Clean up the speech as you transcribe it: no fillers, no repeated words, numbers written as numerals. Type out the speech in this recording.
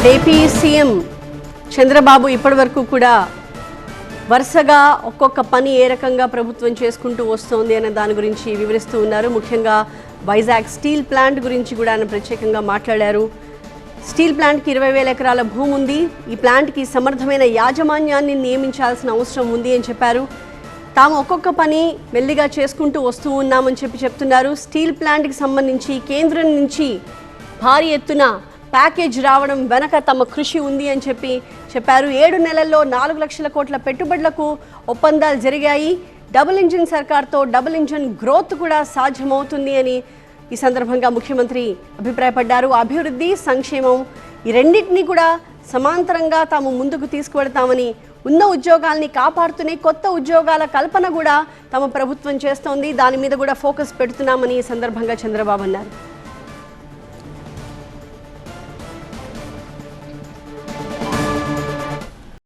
AP CM Chandrababu ఇప్పటివరకు కూడా వరుసగా ఒక్కొక్క పని ఏ రకంగా ప్రభుత్వం చేసుకుంటూ వస్తోంది అనే దాని గురించి వివరిస్తూ ఉన్నారు. ముఖ్యంగా వైజాగ్ స్టీల్ ప్లాంట్ గురించి కూడా ఆయన ప్రత్యేకంగా మాట్లాడారు. స్టీల్ ప్లాంట్కి 20,000 ఎకరాల భూమి ఉంది. ఈ ప్లాంట్కి సమర్థమైన యాజమాన్యాన్ని నియమించాల్సిన అవసరం ఉంది అని చెప్పారు. తాము ఒక్కొక్క పని మెల్లిగా చేసుకుంటూ వస్తూ ఉన్నామని చెప్తున్నారు. స్టీల్ ప్లాంట్కి సంబంధించి కేంద్రం నుంచి భారీ ఎత్తున ప్యాకేజ్ రావడం వెనక తమ కృషి ఉంది అని చెప్పారు. 7 నెలల్లో 4 లక్షల కోట్ల పెట్టుబడులకు ఒప్పందాలు జరిగాయి. డబుల్ ఇంజిన్ సర్కార్తో డబుల్ ఇంజిన్ గ్రోత్ కూడా సాధ్యమవుతుంది అని ఈ సందర్భంగా ముఖ్యమంత్రి అభిప్రాయపడ్డారు. అభివృద్ధి, సంక్షేమం ఈ రెండింటినీ కూడా సమాంతరంగా తాము ముందుకు తీసుకువెడతామని, ఉన్న ఉద్యోగాల్ని కాపాడుతూనే కొత్త ఉద్యోగాల కల్పన కూడా తమ ప్రభుత్వం చేస్తోంది. దాని మీద కూడా ఫోకస్ పెడుతున్నామని ఈ సందర్భంగా చంద్రబాబు అన్నారు.